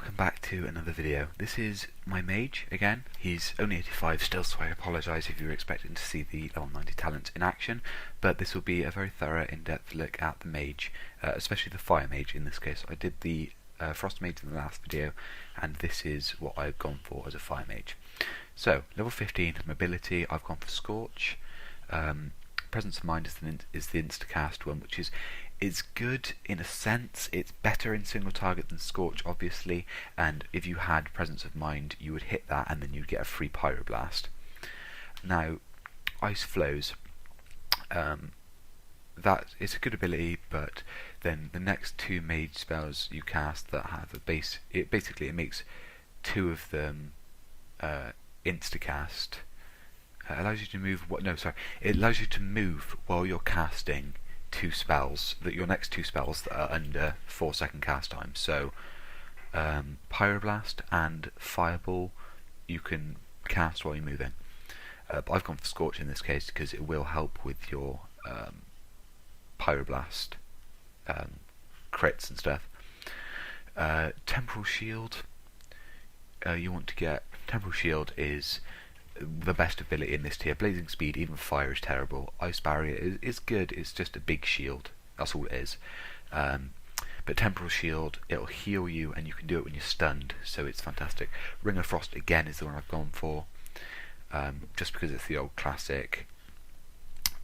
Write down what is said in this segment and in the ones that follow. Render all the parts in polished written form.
welcome back to another video. This is my mage again. He's only 85 still, so I apologise if you were expecting to see the level 90 talent in action, but this will be a very thorough, in-depth look at the mage, especially the Fire Mage in this case. I did the Frost Mage in the last video, and this is what I've gone for as a Fire Mage. So, level 15 mobility, I've gone for Scorch. Presence of Mind is the insta-cast one, which is good in a sense. It's better in single target than Scorch, obviously, and if you had Presence of Mind, you would hit that and then you'd get a free Pyroblast. Now, Ice Flows, that is a good ability, but then the next two mage spells you cast that have a base, it makes two of them insta-cast. Allows you to move. It allows you to move while you're casting two spells. Your next two spells that are under 4-second cast time. So, Pyroblast and Fireball, you can cast while you're moving. But I've gone for Scorch in this case because it will help with your Pyroblast crits and stuff. Temporal Shield. You want to get Temporal Shield is the best ability in this tier. Blazing Speed, even Fire is terrible. Ice Barrier is good, it's just a big shield, that's all it is. But Temporal Shield, it'll heal you and you can do it when you're stunned, so it's fantastic. Ring of Frost again is the one I've gone for, just because it's the old classic.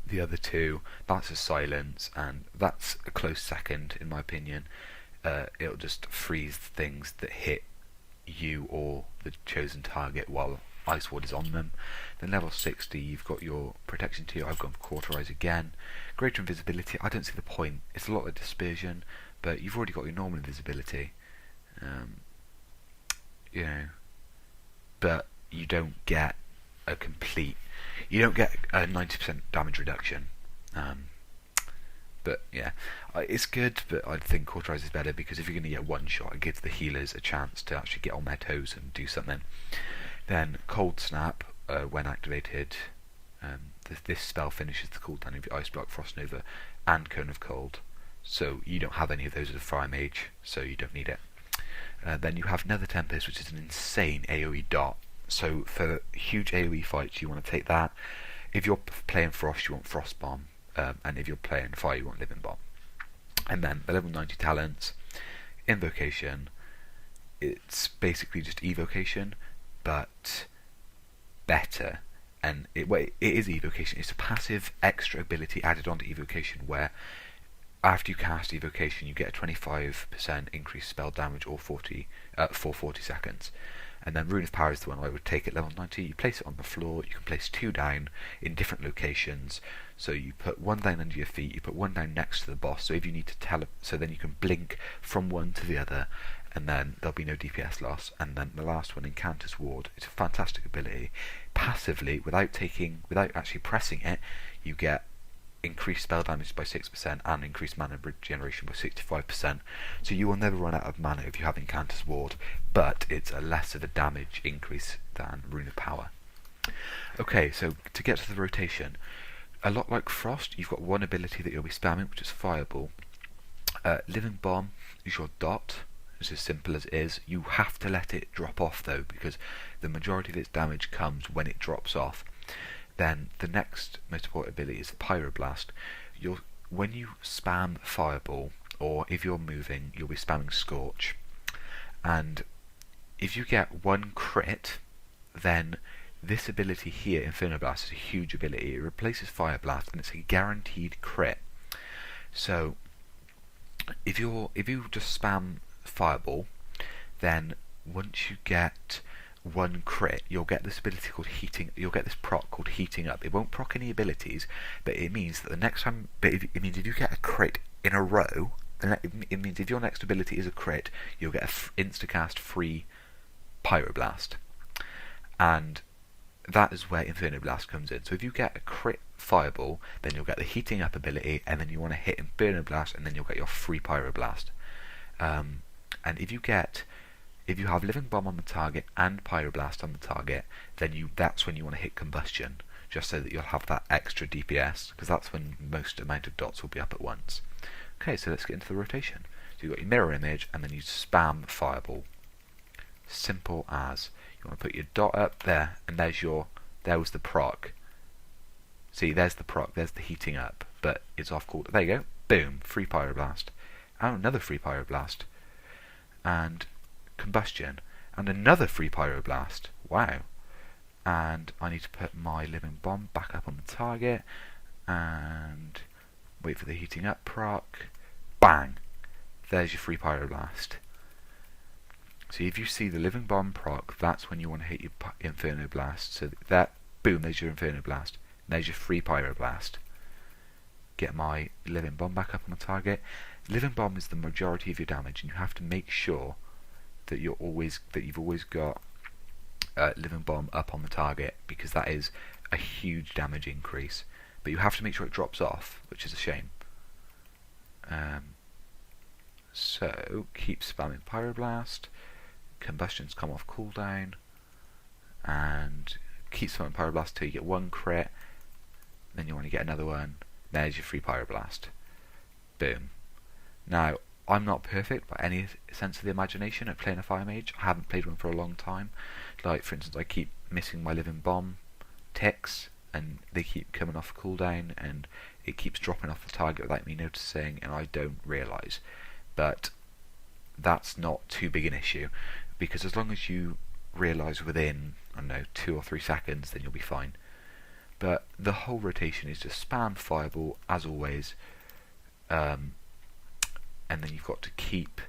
The other two, Balance of Silence, and that's a close second in my opinion. It'll just freeze things that hit you or the chosen target while Ice Ward is on them. Then level 60, you've got your protection tier. I've gone for Cauterize again. Greater invisibility, I don't see the point. It's a lot of dispersion, but you've already got your normal invisibility. But you don't get a 90% damage reduction. But yeah, it's good, but I think Cauterize is better because if you're going to get one shot, it gives the healers a chance to actually get on their toes and do something. Then Cold Snap, when activated, this spell finishes the cooldown of your Ice Block, Frost Nova, and Cone of Cold. So you don't have any of those as a Fire Mage, so you don't need it. Then you have Nether Tempest, which is an insane AoE dot. So for huge AoE fights, you want to take that. If you're playing Frost, you want Frost Bomb, and if you're playing Fire, you want Living Bomb. And then the level 90 talents, Invocation. It's basically just Evocation, but better, and it is Evocation. It's a passive extra ability added onto Evocation where after you cast Evocation you get a 25% increased spell damage or for 40 seconds. And then Rune of Power is the one I would take at level 90. You place it on the floor, you can place two down in different locations. So you put one down under your feet, you put one down next to the boss, so if you need to so then you can blink from one to the other, and then there'll be no DPS loss. And then the last one, Incanter's Ward, it's a fantastic ability. Passively, without actually pressing it, you get increased spell damage by 6% and increased mana regeneration by 65%. So you will never run out of mana if you have Incanter's Ward, but it's a less of a damage increase than Rune of Power. Okay, so to get to the rotation, a lot like Frost, you've got one ability that you'll be spamming, which is Fireball. Living Bomb is your dot. It's as simple as it is. You have to let it drop off though, because the majority of its damage comes when it drops off. Then the next most important ability is Pyroblast. When you spam Fireball, or if you're moving, you'll be spamming Scorch. And if you get one crit, then this ability here, Inferno Blast, is a huge ability. It replaces Fire Blast, and it's a guaranteed crit. So if you just spam Fireball, then once you get one crit, you'll get this ability called Heating. You'll get this proc called Heating Up. It won't proc any abilities, but it means that the next time. But it means if you get a crit in a row, then it means if your next ability is a crit, you'll get a instacast free Pyroblast, and that is where Inferno Blast comes in. So if you get a crit Fireball, then you'll get the Heating Up ability, and then you want to hit Inferno Blast, and then you'll get your free Pyroblast. And if you have Living Bomb on the target and Pyroblast on the target, then that's when you want to hit Combustion, just so that you'll have that extra DPS, because that's when most amount of dots will be up at once. Okay, so let's get into the rotation. So you've got your mirror image, and then you spam Fireball. Simple as. You want to put your dot up there, and there was the proc. See, there's the proc, there's the heating up, but it's off cooldown. There you go. Boom, free pyroblast. And another free pyroblast. And combustion. And another free pyroblast. Wow. And I need to put my living bomb back up on the target and wait for the heating up proc. Bang! There's your free pyroblast. So if you see the living bomb proc, that's when you want to hit your inferno blast. So that, boom, there's your inferno blast. There's your free pyroblast. Get my living bomb back up on the target. Living bomb is the majority of your damage, and you have to make sure that you've always got living bomb up on the target, because that is a huge damage increase. But you have to make sure it drops off, which is a shame. So keep spamming pyroblast. Combustions come off cooldown, and keep spamming pyroblast till you get one crit. Then you want to get another one. There's your free pyroblast. Boom. Now, I'm not perfect by any sense of the imagination at playing a Fire Mage. I haven't played one for a long time. Like, for instance, I keep missing my living bomb ticks, and they keep coming off cooldown, and it keeps dropping off the target without me noticing, and I don't realise. But that's not too big an issue, because as long as you realise within, I don't know, 2 or 3 seconds, then you'll be fine. But the whole rotation is just spam fireball, as always, and then you've got to keep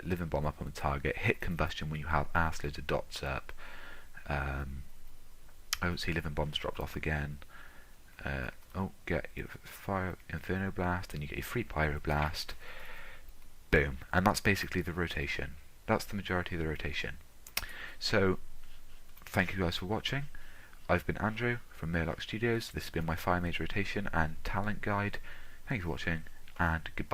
living bomb up on the target, hit combustion when you have arse loads of dots up. I don't see living bombs dropped off again. Get your fire inferno blast, and you get your free pyroblast. Boom, and that's basically the rotation. That's the majority of the rotation. So, thank you guys for watching. I've been Andrew from Murloc Studios. This has been my Fire Mage rotation and talent guide. Thank you for watching, and goodbye.